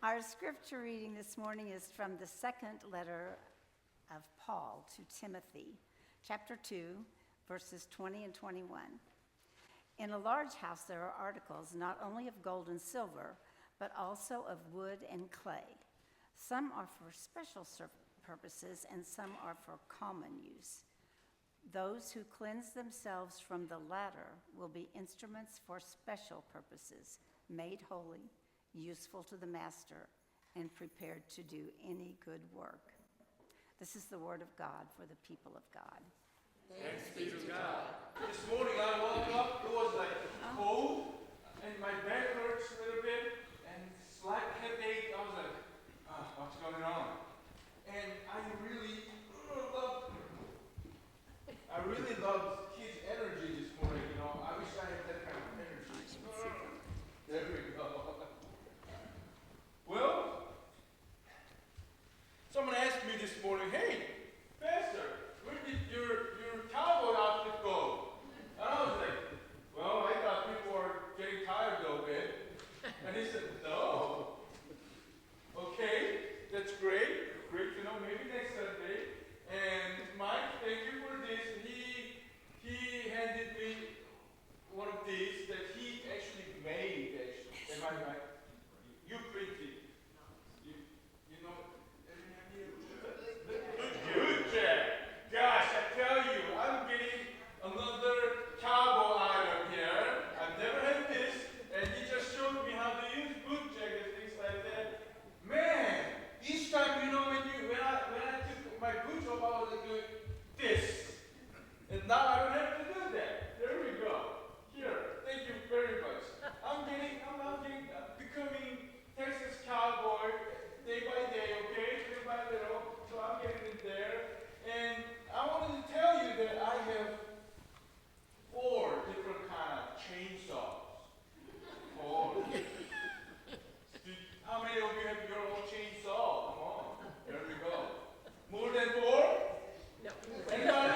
Our scripture reading this morning is from the second letter of Paul to Timothy, chapter 2, verses 20 and 21. In a large house there are articles not only of gold and silver, but also of wood and clay. Some are for special purposes and some are for common use. Those who cleanse themselves from the latter will be instruments for special purposes, made holy, useful to the master, and prepared to do any good work. This is the word of God for the people of God. Thanks be to God. This morning I woke up, it was like cold, and my back hurts a little bit, and slight headache. I was like, what's going on? And I really love kids' energy this morning, you know. I wish I had that kind of energy. There we go. Well, someone asked me this morning, hey, Pastor, where did your cowboy outfit go? And I was like, well, I thought people were getting tired of it. And he said, no. Okay, that's great. Great to know. Maybe next Sunday. And Mike, thank you for this. He handed me one of these that he actually made. Am I right? You printed. You know. Good, Jack. Gosh, I tell you, I'm getting another cowboy item here. I've never had this, and he just showed me how to use boot jack and things like that. Man, each time, you know, when I took my boots off, I was doing this, and now I don't have to do that. There we go. Here, thank you very much. I'm becoming Texas cowboy day by day, okay, little by little. So I'm getting in there, and I wanted to tell you that I have 4 different kind of chainsaws. 4. How many of you have your own chainsaw? Come on, there we go. More than 4? No. Anybody?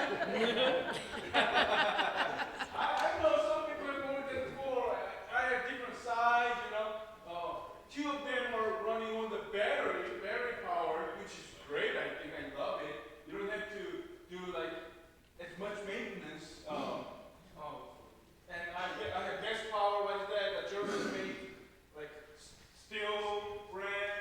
I know some people have more than 4. I have different size, you know. 2 of them are running on the battery power, which is great. I think I love it. You don't have to do like as much maintenance. And I have gas power. What is that? A German made like steel brand.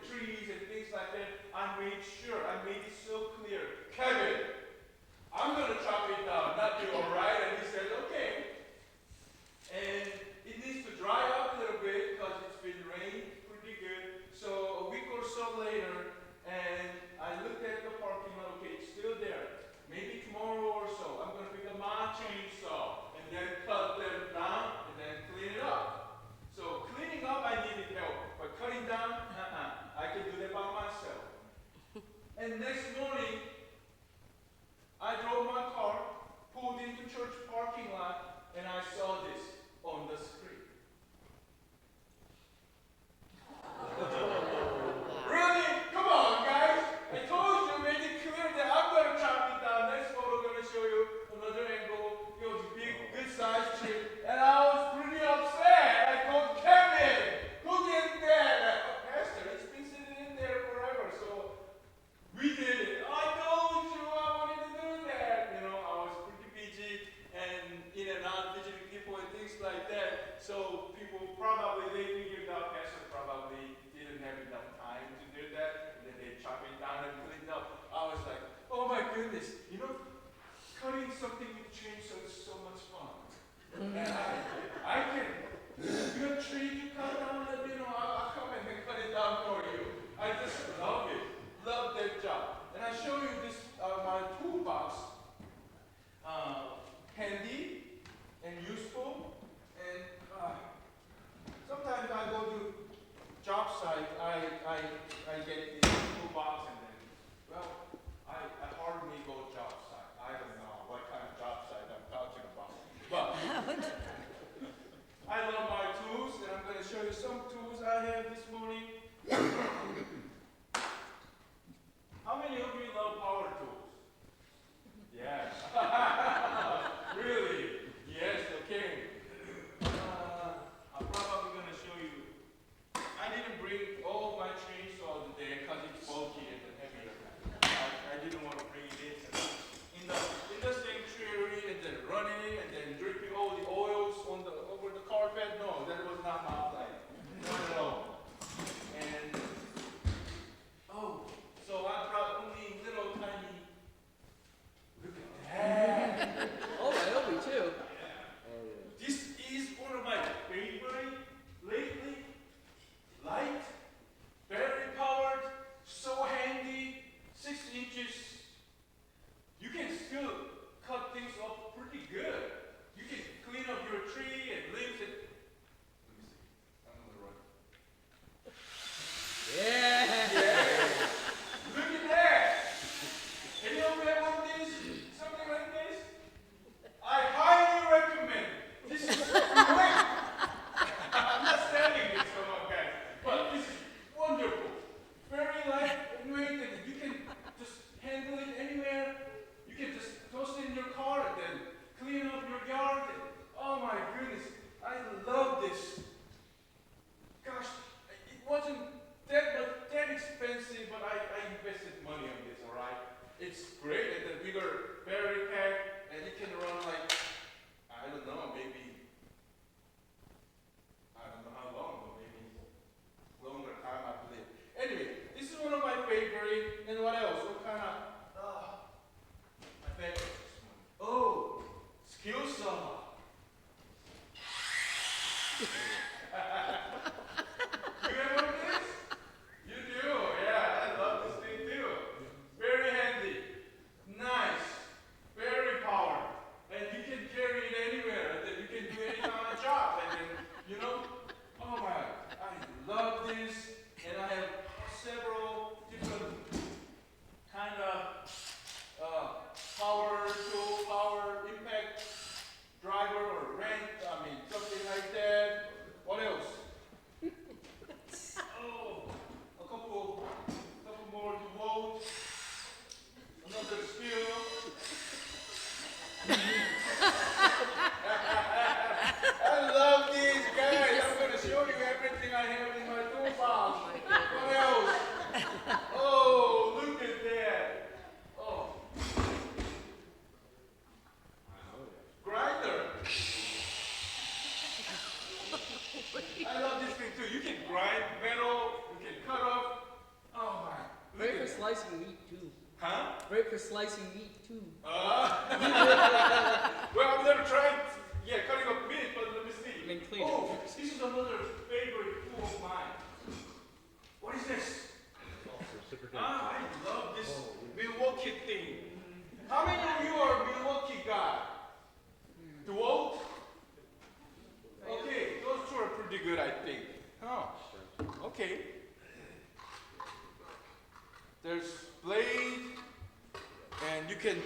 trees and things like that, I made it so clear. Kevin, I'm going to chop it down, not you, all right? And he said, okay. And it needs to dry up a little bit because it's been raining pretty good. So a week or so later, and I looked at the parking lot, okay, it's still there. Maybe tomorrow or so, I'm going to pick up my chainsaw and then cut them down and then clean it up. So cleaning up, I needed help. But cutting down, I can do that by myself. And next morning, I drove my car, pulled into church parking lot, and I saw this on the screen. Really? Come on, guys. I told you, made it clear that I'm going to chop it down. Next photo, I'm going to show you another angle. It was a big, good-sized tree, and I was pretty upset. I told Kevin, who did that? Pastor, it's been sitting in there forever, so we did it. I told you I wanted to do that. You know, I was pretty busy and in and out visiting people and things like that. So people probably, they figured out Pastor probably didn't have enough time to do that. And then they chop it down and clean it up. I was like, oh my goodness, you know, cutting something with chainsaw is so much fun. And I can, your tree you cut down, let me know, I'll come and cut it down for you. I just love it. Love that job. And I show you this, my toolbox, handy and useful. And sometimes I go to job site, I get this toolbox and then, well, I hardly go job site. I don't know what kind of job site I'm talking about. But I love my tools, and I'm going to show you some tools I have this morning. How many of you love power tools? Yes. Really? Yes, okay. I'm probably going to show you. I didn't bring all my chainsaw today because it's bulky and heavy. I didn't want to bring it in the sanctuary and then running it and then dripping all the oils over the carpet. No, that was not my plan. Not at all. And so I brought only little tiny. Look at that. Oh, I hope me too. This is one of my favorite lately. Light, battery powered, so handy, 6 inches. You can still cut things off pretty good. You can clean up your tree and leaves it. Let me see. I'm on the run. Yeah. Look at that! Any of you have one of these? Something like this? I highly recommend. This is great. I'm not selling this for my guys, but this is wonderful. Very light and weight, and you can just handle it anywhere. You can just toss it in your car and then clean up your yard. And, oh my goodness, I love this. Gosh, it wasn't that expensive, but I invested money on this, all right? It's great, and the bigger battery pack, and it can run like, I don't know, maybe, I don't know how long, but maybe longer time, I believe. Anyway, this is one of my favorite, and what else? What kind of, my favorite. Oh, skill saw. You have one of this? You do, yeah, I love this thing too. Very handy. slicing meat too. Huh? Great for slicing meat too. Well, I've never tried, cutting up meat, but let me see. I mean, clean it. Oh, this is another favorite tool of mine. What is this? I love this Milwaukee thing. How many of you are Milwaukee guy? DeWalt? Okay, those two are pretty good, I think. Oh, okay. There's blade, and you can